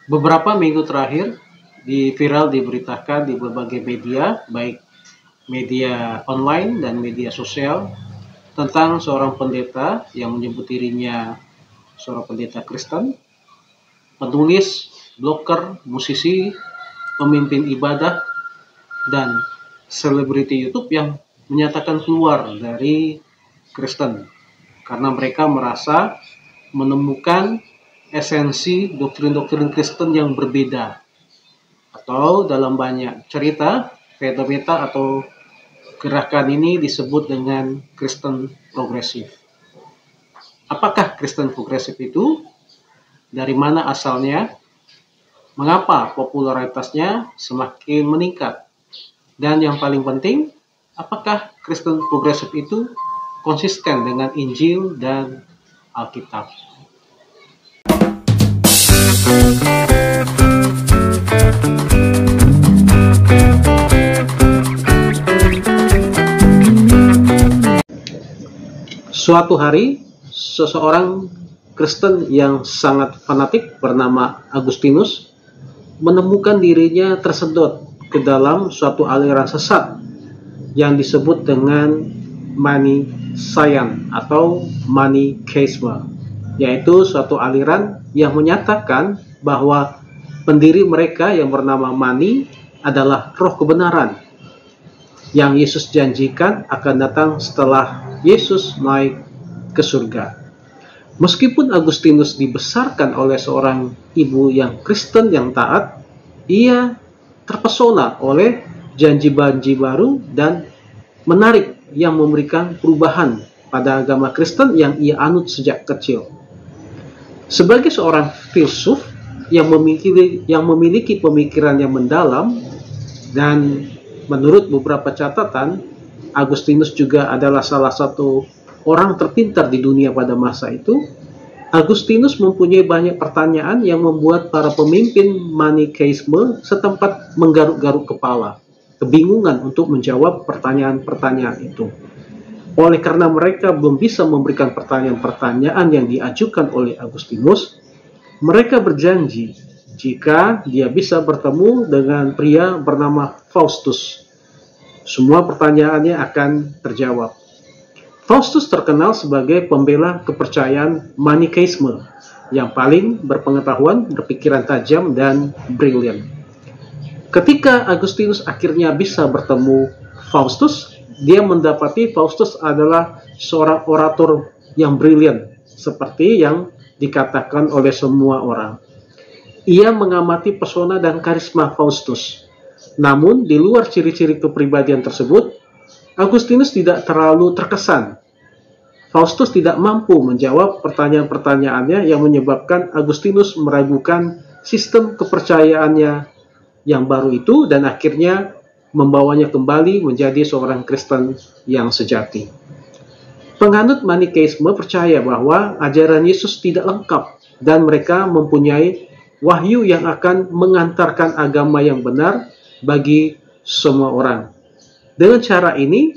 Beberapa minggu terakhir viral diberitakan di berbagai media, baik media online dan media sosial, tentang seorang pendeta yang menyebut dirinya seorang pendeta Kristen, penulis, blogger, musisi, pemimpin ibadah, dan selebriti YouTube yang menyatakan keluar dari Kristen karena mereka merasa menemukan esensi doktrin-doktrin Kristen yang berbeda, atau dalam banyak cerita fenomena atau gerakan ini disebut dengan Kristen progresif. Apakah Kristen progresif itu? Dari mana asalnya? Mengapa popularitasnya semakin meningkat? Dan yang paling penting, apakah Kristen progresif itu konsisten dengan Injil dan Alkitab? Suatu hari, seseorang Kristen yang sangat fanatik bernama Agustinus menemukan dirinya tersedot ke dalam suatu aliran sesat yang disebut dengan Manichaean atau Manichaeisme, yaitu suatu aliran yang menyatakan bahwa pendiri mereka yang bernama Mani adalah roh kebenaran yang Yesus janjikan akan datang setelah Yesus naik ke surga. Meskipun Agustinus dibesarkan oleh seorang ibu yang Kristen yang taat, ia terpesona oleh janji-janji baru dan menarik yang memberikan perubahan pada agama Kristen yang ia anut sejak kecil. Sebagai seorang filsuf yang memiliki pemikiran yang mendalam, dan menurut beberapa catatan, Agustinus juga adalah salah satu orang terpintar di dunia pada masa itu. Agustinus mempunyai banyak pertanyaan yang membuat para pemimpin Manichaeisme setempat menggaruk-garuk kepala, kebingungan untuk menjawab pertanyaan-pertanyaan itu. Oleh karena mereka belum bisa memberikan pertanyaan-pertanyaan yang diajukan oleh Agustinus, mereka berjanji jika dia bisa bertemu dengan pria bernama Faustus, semua pertanyaannya akan terjawab. Faustus terkenal sebagai pembela kepercayaan Manichaeisme yang paling berpengetahuan, berpikiran tajam, dan brilian. Ketika Agustinus akhirnya bisa bertemu Faustus, dia mendapati Faustus adalah seorang orator yang brilian, seperti yang dikatakan oleh semua orang. Ia mengamati pesona dan karisma Faustus. Namun, di luar ciri-ciri kepribadian tersebut, Agustinus tidak terlalu terkesan. Faustus tidak mampu menjawab pertanyaan-pertanyaannya yang menyebabkan Agustinus meragukan sistem kepercayaannya yang baru itu dan akhirnya membawanya kembali menjadi seorang Kristen yang sejati. Penganut Manichaeisme percaya bahwa ajaran Yesus tidak lengkap dan mereka mempunyai wahyu yang akan mengantarkan agama yang benar bagi semua orang. Dengan cara ini,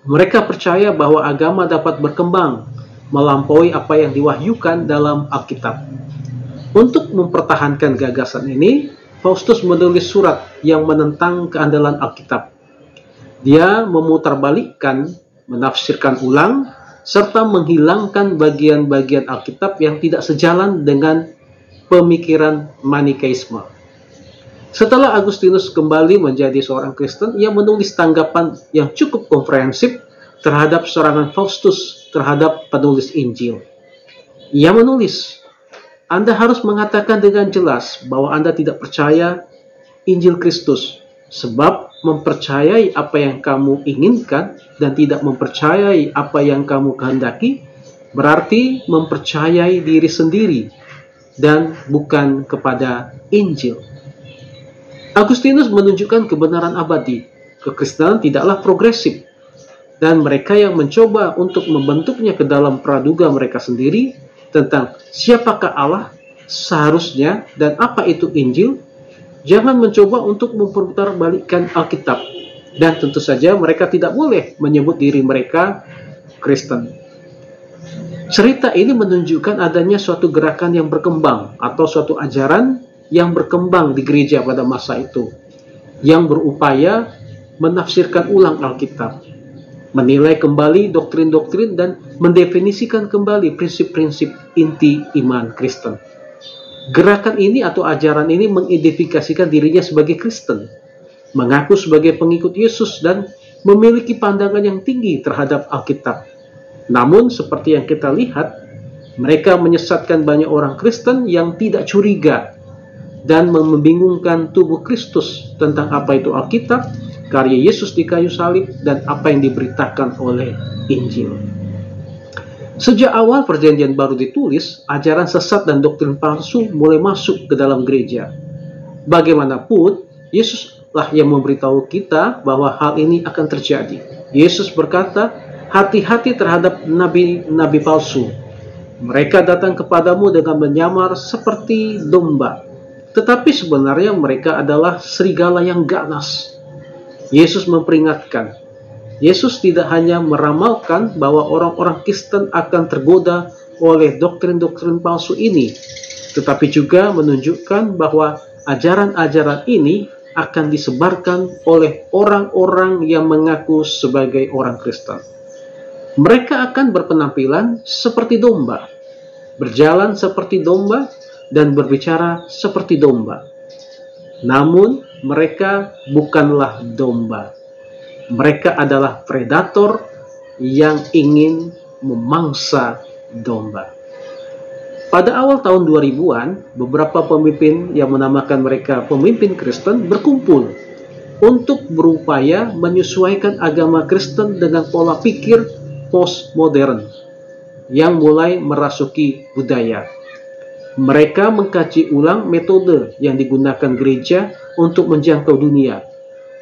mereka percaya bahwa agama dapat berkembang melampaui apa yang diwahyukan dalam Alkitab. Untuk mempertahankan gagasan ini, Faustus menulis surat yang menentang keandalan Alkitab. Dia memutarbalikkan, menafsirkan ulang, serta menghilangkan bagian-bagian Alkitab yang tidak sejalan dengan pemikiran Manichaeisme. Setelah Agustinus kembali menjadi seorang Kristen, ia menulis tanggapan yang cukup komprehensif terhadap serangan Faustus terhadap penulis Injil. Ia menulis, Anda harus mengatakan dengan jelas bahwa Anda tidak percaya Injil Kristus, sebab mempercayai apa yang kamu inginkan dan tidak mempercayai apa yang kamu kehendaki, berarti mempercayai diri sendiri dan bukan kepada Injil. Agustinus menunjukkan kebenaran abadi. Kekristenan tidaklah progresif, dan mereka yang mencoba untuk membentuknya ke dalam praduga mereka sendiri tentang siapakah Allah seharusnya dan apa itu Injil, jangan mencoba untuk memputarbalikkan Alkitab. Dan tentu saja mereka tidak boleh menyebut diri mereka Kristen. Cerita ini menunjukkan adanya suatu gerakan yang berkembang atau suatu ajaran yang berkembang di gereja pada masa itu, yang berupaya menafsirkan ulang Alkitab, menilai kembali doktrin-doktrin dan mendefinisikan kembali prinsip-prinsip inti iman Kristen. Gerakan ini atau ajaran ini mengidentifikasikan dirinya sebagai Kristen, mengaku sebagai pengikut Yesus dan memiliki pandangan yang tinggi terhadap Alkitab. Namun seperti yang kita lihat, mereka menyesatkan banyak orang Kristen yang tidak curiga dan membingungkan tubuh Kristus tentang apa itu Alkitab, karya Yesus di kayu salib, dan apa yang diberitakan oleh Injil. Sejak awal Perjanjian Baru ditulis, ajaran sesat dan doktrin palsu mulai masuk ke dalam gereja. Bagaimanapun, Yesuslah yang memberitahu kita bahwa hal ini akan terjadi. Yesus berkata, hati-hati terhadap nabi-nabi palsu. Mereka datang kepadamu dengan menyamar seperti domba, tetapi sebenarnya mereka adalah serigala yang ganas. Yesus memperingatkan. Yesus tidak hanya meramalkan bahwa orang-orang Kristen akan tergoda oleh doktrin-doktrin palsu ini, tetapi juga menunjukkan bahwa ajaran-ajaran ini akan disebarkan oleh orang-orang yang mengaku sebagai orang Kristen. Mereka akan berpenampilan seperti domba, berjalan seperti domba, dan berbicara seperti domba. Namun, mereka bukanlah domba. Mereka adalah predator yang ingin memangsa domba. Pada awal tahun 2000-an, beberapa pemimpin yang menamakan mereka pemimpin Kristen berkumpul untuk berupaya menyesuaikan agama Kristen dengan pola pikir postmodern yang mulai merasuki budaya. Mereka mengkaji ulang metode yang digunakan gereja untuk menjangkau dunia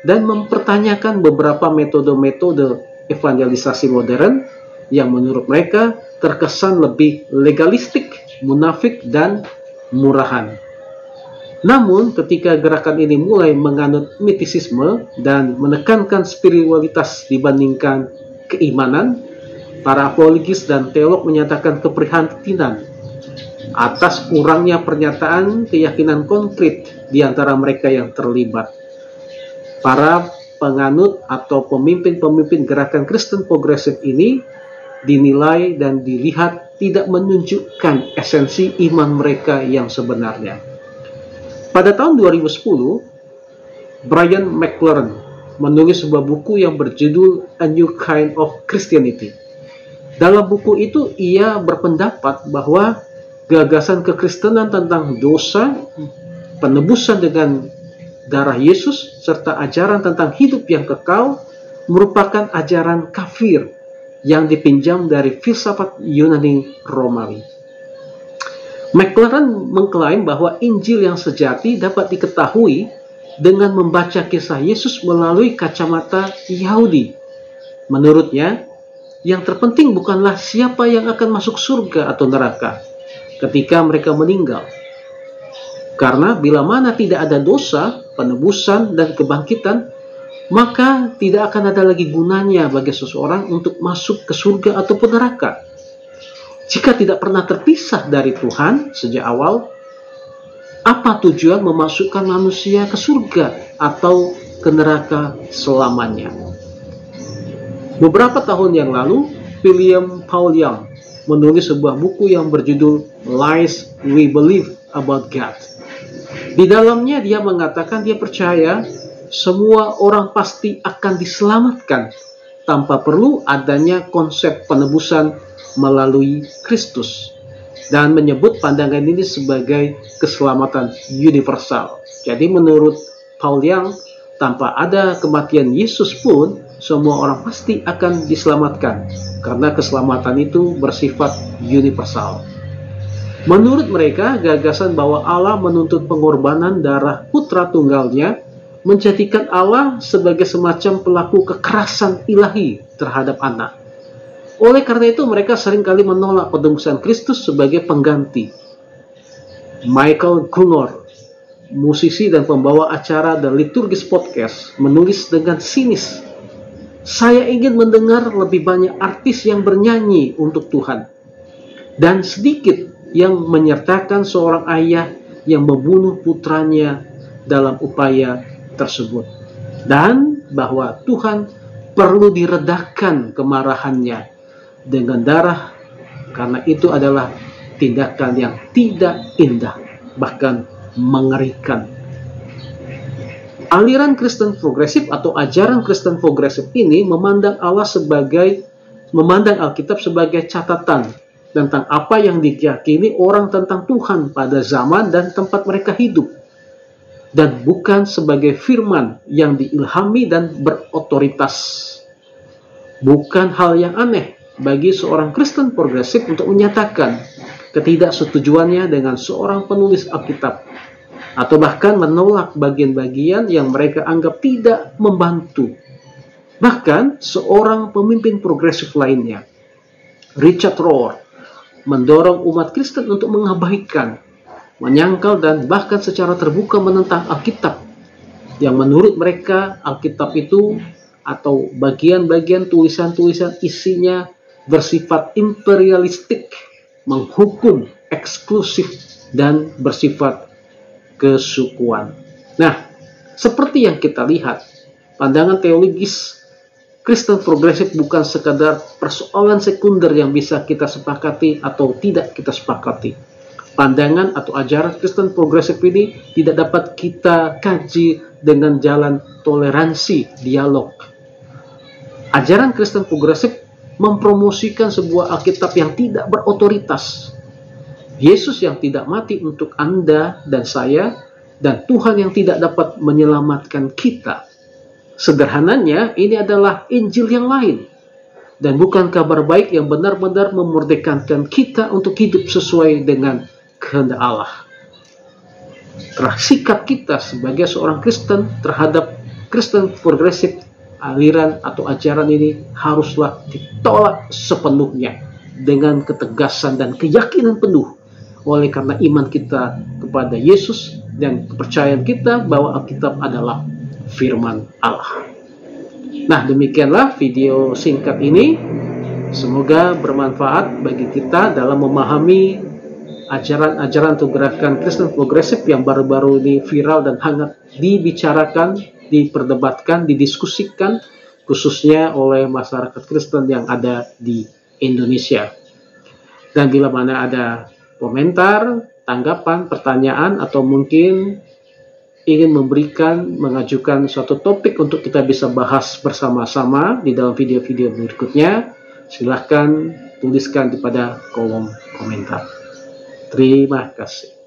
dan mempertanyakan beberapa metode-metode evangelisasi modern yang menurut mereka terkesan lebih legalistik, munafik, dan murahan. Namun, ketika gerakan ini mulai menganut mitisisme dan menekankan spiritualitas dibandingkan keimanan, para apologis dan teolog menyatakan keprihatinan atas kurangnya pernyataan keyakinan konkret di antara mereka yang terlibat. Para penganut atau pemimpin-pemimpin gerakan Kristen progresif ini dinilai dan dilihat tidak menunjukkan esensi iman mereka yang sebenarnya. Pada tahun 2010, Brian McLaren menulis sebuah buku yang berjudul A New Kind of Christianity. Dalam buku itu, ia berpendapat bahwa gagasan kekristenan tentang dosa, penebusan dengan darah Yesus, serta ajaran tentang hidup yang kekal merupakan ajaran kafir yang dipinjam dari filsafat Yunani Romawi. McLaren mengklaim bahwa Injil yang sejati dapat diketahui dengan membaca kisah Yesus melalui kacamata Yahudi. Menurutnya, yang terpenting bukanlah siapa yang akan masuk surga atau neraka ketika mereka meninggal. Karena bila mana tidak ada dosa, penebusan, dan kebangkitan, maka tidak akan ada lagi gunanya bagi seseorang untuk masuk ke surga ataupun neraka. Jika tidak pernah terpisah dari Tuhan sejak awal, apa tujuan memasukkan manusia ke surga atau ke neraka selamanya? Beberapa tahun yang lalu, William Paul Young menulis sebuah buku yang berjudul Lies We Believe About God. Di dalamnya dia mengatakan dia percaya semua orang pasti akan diselamatkan tanpa perlu adanya konsep penebusan melalui Kristus, dan menyebut pandangan ini sebagai keselamatan universal. Jadi menurut Paul Young, tanpa ada kematian Yesus pun semua orang pasti akan diselamatkan karena keselamatan itu bersifat universal. Menurut mereka, gagasan bahwa Allah menuntut pengorbanan darah putra tunggalnya menjadikan Allah sebagai semacam pelaku kekerasan ilahi terhadap anak. Oleh karena itu, mereka seringkali menolak penebusan Kristus sebagai pengganti. Michael Gungor, musisi dan pembawa acara The Liturgis Podcast, menulis dengan sinis, "Saya ingin mendengar lebih banyak artis yang bernyanyi untuk Tuhan. dan sedikit yang menyertakan seorang ayah yang membunuh putranya dalam upaya tersebut, dan bahwa Tuhan perlu diredakan kemarahannya dengan darah, karena itu adalah tindakan yang tidak indah, bahkan mengerikan. Aliran Kristen progresif atau ajaran Kristen progresif ini memandang Alkitab sebagai catatan tentang apa yang diyakini orang tentang Tuhan pada zaman dan tempat mereka hidup, dan bukan sebagai firman yang diilhami dan berotoritas. Bukan hal yang aneh bagi seorang Kristen progresif untuk menyatakan ketidaksetujuannya dengan seorang penulis Alkitab, atau bahkan menolak bagian-bagian yang mereka anggap tidak membantu. Bahkan seorang pemimpin progresif lainnya, Richard Rohr, mendorong umat Kristen untuk mengabaikan, menyangkal, dan bahkan secara terbuka menentang Alkitab, yang menurut mereka Alkitab itu atau bagian-bagian tulisan-tulisan isinya bersifat imperialistik, menghukum, eksklusif, dan bersifat kesukuan. Nah, seperti yang kita lihat, pandangan teologis Kristen progresif bukan sekadar persoalan sekunder yang bisa kita sepakati atau tidak kita sepakati. Pandangan atau ajaran Kristen progresif ini tidak dapat kita kaji dengan jalan toleransi dialog. Ajaran Kristen progresif mempromosikan sebuah Alkitab yang tidak berotoritas, Yesus yang tidak mati untuk Anda dan saya, dan Tuhan yang tidak dapat menyelamatkan kita. Sederhananya, ini adalah Injil yang lain, dan bukan kabar baik yang benar-benar memerdekakan kita untuk hidup sesuai dengan kehendak Allah. Sikap kita sebagai seorang Kristen terhadap Kristen progresif, aliran atau ajaran ini haruslah ditolak sepenuhnya dengan ketegasan dan keyakinan penuh, oleh karena iman kita kepada Yesus dan kepercayaan kita bahwa Alkitab adalah firman Allah. Nah, demikianlah video singkat ini. Semoga bermanfaat bagi kita dalam memahami ajaran-ajaran atau gerakan Kristen progresif yang baru-baru ini viral dan hangat dibicarakan, diperdebatkan, didiskusikan, khususnya oleh masyarakat Kristen yang ada di Indonesia. Dan bila mana ada komentar, tanggapan, pertanyaan, atau mungkin ingin mengajukan suatu topik untuk kita bisa bahas bersama-sama di dalam video-video berikutnya, silahkan tuliskan pada kolom komentar. Terima kasih.